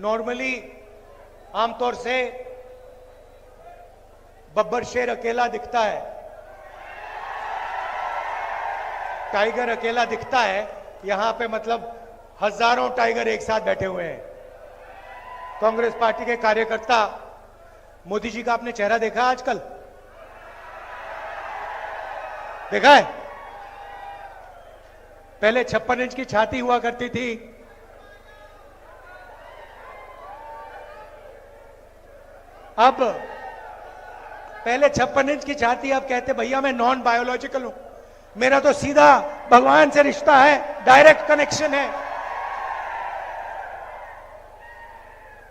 Normally आमतौर से बब्बर शेर अकेला दिखता है, टाइगर अकेला दिखता है। यहां पे मतलब हजारों टाइगर एक साथ बैठे हुए हैं। कांग्रेस पार्टी के कार्यकर्ता, मोदी जी का आपने चेहरा देखा आजकल? देखा है? पहले 56 इंच की छाती हुआ करती थी, अब पहले 56 इंच की छाती, अब कहते भैया मैं नॉन बायोलॉजिकल हूं, मेरा तो सीधा भगवान से रिश्ता है, डायरेक्ट कनेक्शन है।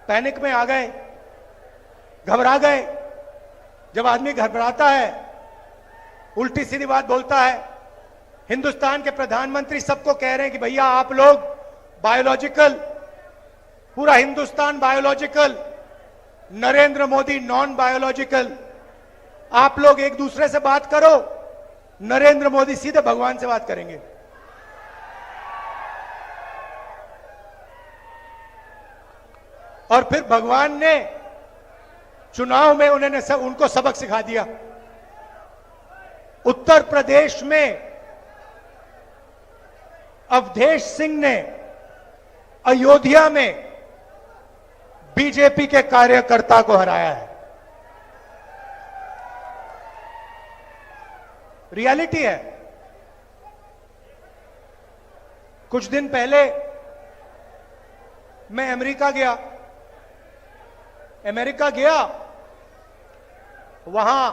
पैनिक में आ गए, घबरा गए। जब आदमी घबराता है, उल्टी सीधी बात बोलता है। हिंदुस्तान के प्रधानमंत्री सबको कह रहे हैं कि भैया आप लोग बायोलॉजिकल, पूरा Hindustan biological, Narendra Modi non biological. आप लोग एक दूसरे से बात करो, नरेंद्र मोदी सीधे भगवान से बात करेंगे। और फिर भगवान ने चुनाव में उनको सबक सिखा दिया। उत्तर प्रदेश में अवधेश सिंह ने अयोध्या में बीजेपी के कार्यकर्ता को हराया है। रियलिटी है। कुछ दिन पहले मैं अमेरिका गया, वहां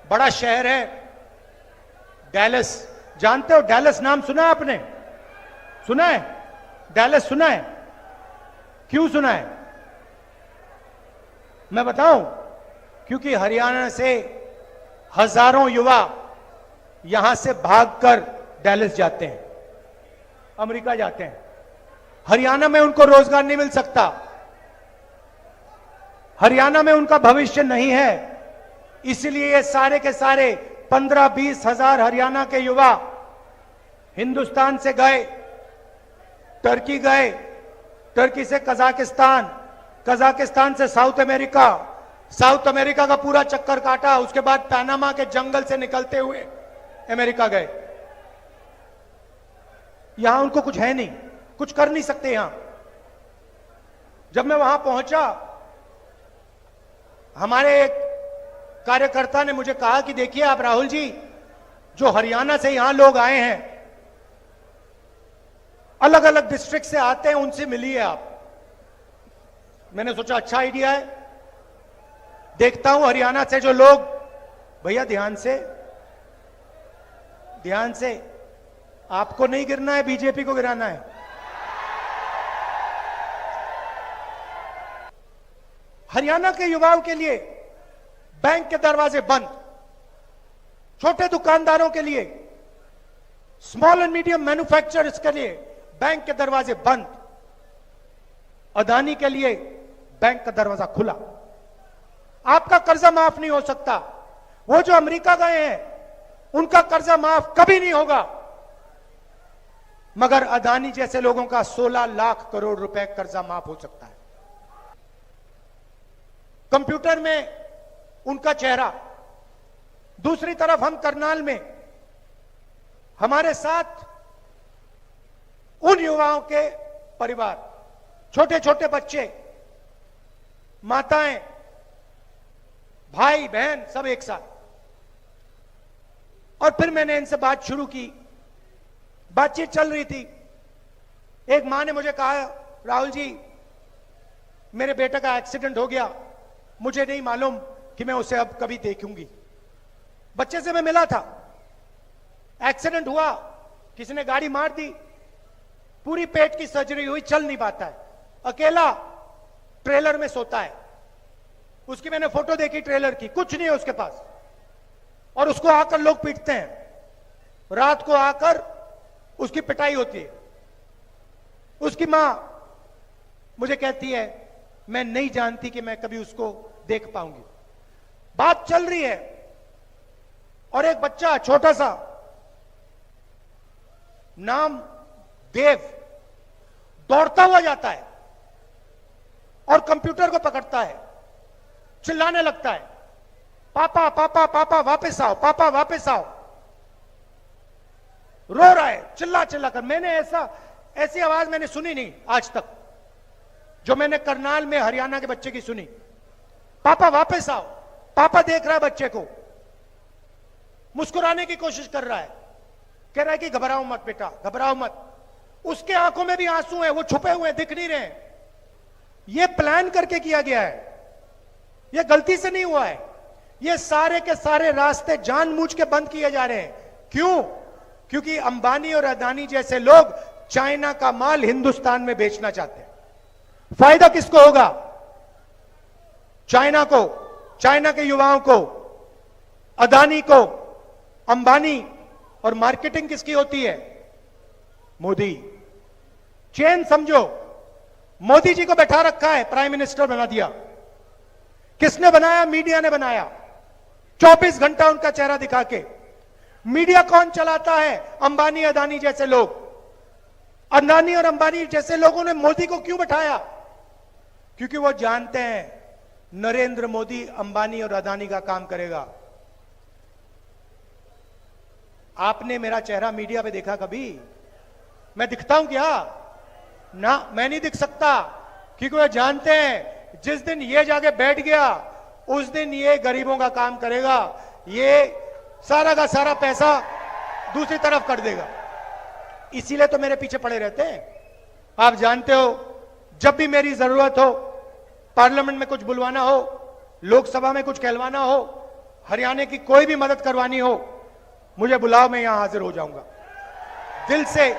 बड़ा शहर है डैलस। जानते हो डैलस? नाम सुना है आपने? सुना है? डैलस सुना है? क्यों सुना है? मैं बताऊं, क्योंकि हरियाणा से हजारों युवा यहां से भागकर डैलस जाते हैं, अमेरिका जाते हैं। हरियाणा में उनको रोजगार नहीं मिल सकता, हरियाणा में उनका भविष्य नहीं है। इसलिए ये सारे के सारे 15-20 हजार हरियाणा के युवा हिंदुस्तान से गए, टर्की गए, टर्की से कजाकिस्तान, कजाकिस्तान से साउथ अमेरिका, साउथ अमेरिका का पूरा चक्कर काटा, उसके बाद पनामा के जंगल से निकलते हुए अमेरिका गए। यहां उनको कुछ है नहीं, कुछ कर नहीं सकते यहां। जब मैं वहां पहुंचा, हमारे एक कार्यकर्ता ने मुझे कहा कि देखिए आप राहुल जी, जो हरियाणा से यहां लोग आए हैं, अलग अलग डिस्ट्रिक्ट से आते हैं, उनसे मिलिए आप। मैंने सोचा अच्छा आइडिया है, देखता हूं हरियाणा से जो लोग, भैया ध्यान से, ध्यान से, आपको नहीं गिरना है, बीजेपी को गिराना है। हरियाणा के युवाओं के लिए बैंक के दरवाजे बंद, छोटे दुकानदारों के लिए, स्मॉल एंड मीडियम मैन्युफैक्चरर्स के लिए बैंक के दरवाजे बंद, अदानी के लिए बैंक का दरवाजा खुला। आपका कर्जा माफ नहीं हो सकता। वो जो अमेरिका गए हैं उनका कर्जा माफ कभी नहीं होगा, मगर अदानी जैसे लोगों का 16 लाख करोड़ रुपए कर्जा माफ हो सकता है। कंप्यूटर में उनका चेहरा, दूसरी तरफ हम करनाल में, हमारे साथ उन युवाओं के परिवार, छोटे छोटे बच्चे, माताएं, भाई बहन, सब एक साथ। और फिर मैंने इनसे बात शुरू की, बातचीत चल रही थी। एक मां ने मुझे कहा, राहुल जी मेरे बेटे का एक्सीडेंट हो गया, मुझे नहीं मालूम कि मैं उसे अब कभी देखूंगी। बच्चे से मैं मिला था, एक्सीडेंट हुआ, किसी ने गाड़ी मार दी, पूरी पेट की सर्जरी हुई, चल नहीं पाता है, अकेला ट्रेलर में सोता है। उसकी मैंने फोटो देखी ट्रेलर की, कुछ नहीं है उसके पास, और उसको आकर लोग पीटते हैं। रात को आकर उसकी पिटाई होती है। उसकी मां मुझे कहती है मैं नहीं जानती कि मैं कभी उसको देख पाऊंगी। बात चल रही है, और एक बच्चा छोटा सा, नाम देव, दौड़ता हुआ जाता है, और कंप्यूटर को पकड़ता है, चिल्लाने लगता है, पापा पापा पापा वापस आओ, पापा वापस आओ, रो रहा है चिल्ला चिल्ला कर। मैंने ऐसी आवाज मैंने सुनी नहीं आज तक जो मैंने करनाल में हरियाणा के बच्चे की सुनी। पापा वापस आओ, पापा देख रहा है बच्चे को, मुस्कुराने की कोशिश कर रहा है, कह रहा है कि घबराओ मत बेटा, घबराओ मत। उसके आंखों में भी आंसू हैं, वो छुपे हुए हैं, दिख नहीं रहे। ये प्लान करके किया गया है, ये गलती से नहीं हुआ है। ये सारे के सारे रास्ते जानबूझ के बंद किए जा रहे हैं। क्यों? क्योंकि अंबानी और अदानी जैसे लोग चाइना का माल हिंदुस्तान में बेचना चाहते हैं। फायदा किसको होगा? चाइना को, चाइना के युवाओं को, अदानी को, अंबानी। और मार्केटिंग किसकी होती है? मोदी। चेन समझो, मोदी जी को बैठा रखा है, प्राइम मिनिस्टर बना दिया। किसने बनाया? मीडिया ने बनाया। 24 घंटा उनका चेहरा दिखा के। मीडिया कौन चलाता है? अंबानी अदानी जैसे लोग। अदानी और अंबानी जैसे लोगों ने मोदी को क्यों बैठाया? क्योंकि वो जानते हैं नरेंद्र मोदी अंबानी और अदानी का काम करेगा। आपने मेरा चेहरा मीडिया पे देखा कभी? मैं दिखता हूं क्या? ना, मैं नहीं दिख सकता, क्योंकि वो जानते हैं जिस दिन ये जाके बैठ गया उस दिन ये गरीबों का काम करेगा, ये सारा का सारा पैसा दूसरी तरफ कर देगा। इसीलिए तो मेरे पीछे पड़े रहते हैं। आप जानते हो, जब भी मेरी जरूरत हो, पार्लियामेंट में कुछ बुलवाना हो, लोकसभा में कुछ कहलवाना हो, हरियाणा की कोई भी मदद करवानी हो, मुझे बुलाओ, मैं यहां हाजिर हो जाऊंगा। दिल से